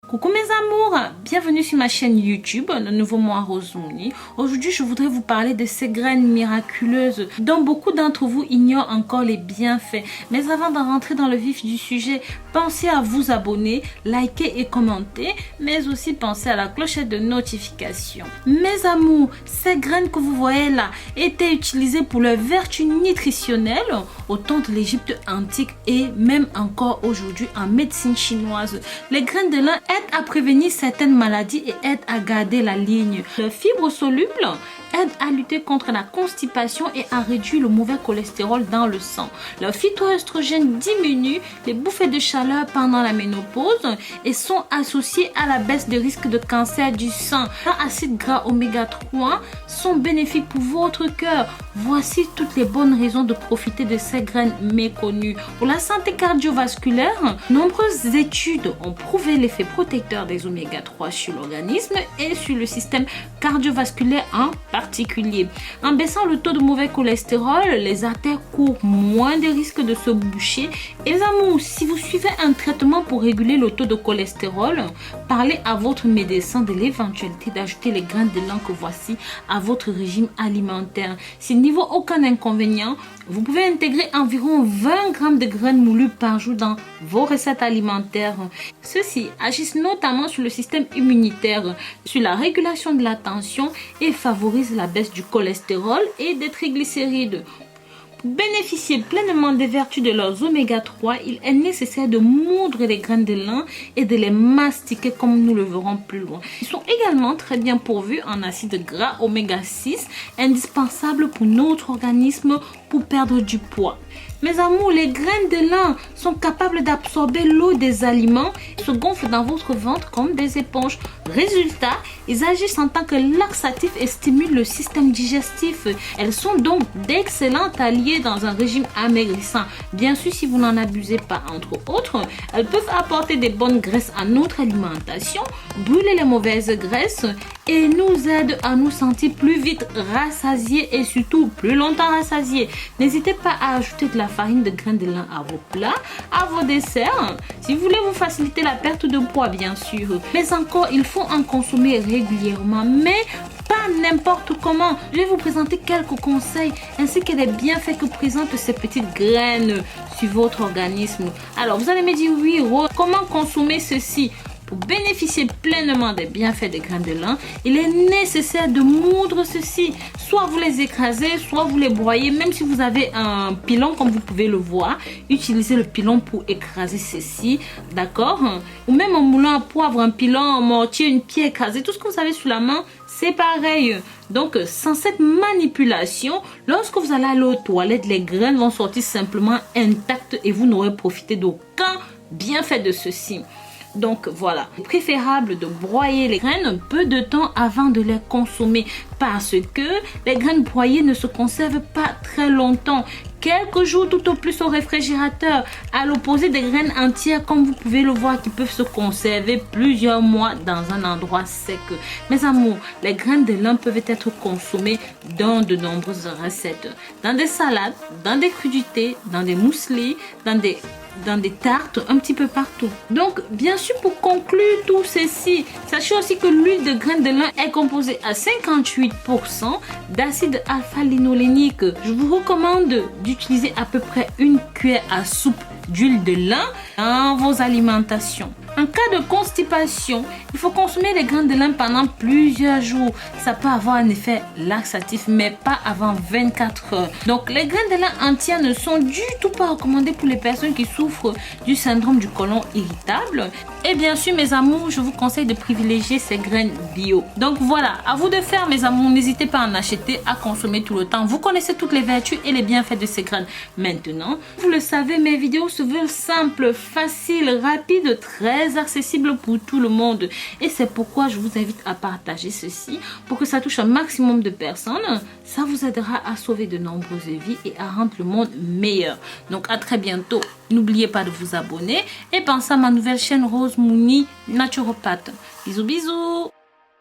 Coucou mes amours, bienvenue sur ma chaîne YouTube, le nouveau moi Rose Mouni. Aujourd'hui, je voudrais vous parler de ces graines miraculeuses dont beaucoup d'entre vous ignorent encore les bienfaits. Mais avant de rentrer dans le vif du sujet, pensez à vous abonner, liker et commenter, mais aussi pensez à la clochette de notification. Mes amours, ces graines que vous voyez là étaient utilisées pour leurs vertus nutritionnelles au temps de l'Égypte antique et même encore aujourd'hui en médecine chinoise. Les graines de lin aident à prévenir certaines maladies et aident à garder la ligne. Leurs fibres solubles aident à lutter contre la constipation et à réduire le mauvais cholestérol dans le sang. Leurs phytoestrogènes diminuent les bouffées de chaleur pendant la ménopause et sont associés à la baisse de risque de cancer du sein. Leurs acides gras oméga 3 sont bénéfiques pour votre cœur. Voici toutes les bonnes raisons de profiter de ces graines méconnues. Pour la santé cardiovasculaire, nombreuses études ont prouvé l'effet protecteur des oméga 3 sur l'organisme et sur le système cardiovasculaire en particulier. En baissant le taux de mauvais cholestérol, les artères courent moins de risques de se boucher. Et les amours, si vous suivez un traitement pour réguler le taux de cholestérol, parlez à votre médecin de l'éventualité d'ajouter les graines de lin que voici à votre régime alimentaire. S'il n'y voit aucun inconvénient, vous pouvez intégrer environ 20 grammes de graines moulues par jour dans vos recettes alimentaires. Ceux-ci agissent notamment sur le système immunitaire, sur la régulation de la tension et favorisent la baisse du cholestérol et des triglycérides. Pour bénéficier pleinement des vertus de leurs oméga 3, il est nécessaire de moudre les graines de lin et de les mastiquer comme nous le verrons plus loin. Ils sont également très bien pourvus en acides gras oméga 6, indispensables pour notre organisme pour perdre du poids. Mes amours, les graines de lin sont capables d'absorber l'eau des aliments et se gonflent dans votre ventre comme des éponges. Résultat, ils agissent en tant que laxatifs et stimulent le système digestif. Elles sont donc d'excellents alliés dans un régime amaigrissant. Bien sûr, si vous n'en abusez pas, entre autres, elles peuvent apporter des bonnes graisses à notre alimentation, brûler les mauvaises graisses et nous aident à nous sentir plus vite rassasiés et surtout plus longtemps rassasiés. N'hésitez pas à ajouter de la farine de graines de lin à vos plats, à vos desserts, si vous voulez vous faciliter la perte de poids bien sûr. Mais encore, il faut en consommer régulièrement, mais pas n'importe comment. Je vais vous présenter quelques conseils ainsi que les bienfaits que présentent ces petites graines sur votre organisme. Alors vous allez me dire oui, Rose, comment consommer ceci? Pour bénéficier pleinement des bienfaits des graines de lin, il est nécessaire de moudre ceci. Soit vous les écrasez, soit vous les broyez. Même si vous avez un pilon, comme vous pouvez le voir, utilisez le pilon pour écraser ceci, d'accord? Ou même en moulant à poivre, un pilon, un mortier, une pierre écrasée, tout ce que vous avez sous la main, c'est pareil. Donc, sans cette manipulation, lorsque vous allez aller aux toilettes, les graines vont sortir simplement intactes et vous n'aurez profité d'aucun bienfait de ceci. Donc voilà, il est préférable de broyer les graines peu de temps avant de les consommer parce que les graines broyées ne se conservent pas très longtemps. Quelques jours tout au plus au réfrigérateur, à l'opposé des graines entières comme vous pouvez le voir qui peuvent se conserver plusieurs mois dans un endroit sec. Mes amours, les graines de lin peuvent être consommées dans de nombreuses recettes, dans des salades, dans des crudités, dans des mueslis, dans des tartes, un petit peu partout. Donc bien sûr, pour conclure tout ceci, sachez aussi que l'huile de graines de lin est composée à 58% d'acide alpha-linolénique. Je vous recommande d'utiliser à peu près une cuillère à soupe d'huile de lin dans vos alimentations. En cas de constipation, il faut consommer les graines de lin pendant plusieurs jours. Ça peut avoir un effet laxatif, mais pas avant 24 heures. Donc, les graines de lin entières ne sont du tout pas recommandées pour les personnes qui souffrent du syndrome du côlon irritable. Et bien sûr, mes amours, je vous conseille de privilégier ces graines bio. Donc voilà, à vous de faire, mes amours. N'hésitez pas à en acheter, à consommer tout le temps. Vous connaissez toutes les vertus et les bienfaits de ces graines. Maintenant, vous le savez, mes vidéos se veulent simples, faciles, rapides, très accessibles pour tout le monde. Et c'est pourquoi je vous invite à partager ceci pour que ça touche un maximum de personnes. Ça vous aidera à sauver de nombreuses vies et à rendre le monde meilleur. Donc à très bientôt. N'oubliez pas de vous abonner et pensez à ma nouvelle chaîne Rose Mouni Naturopathe. Bisous bisous.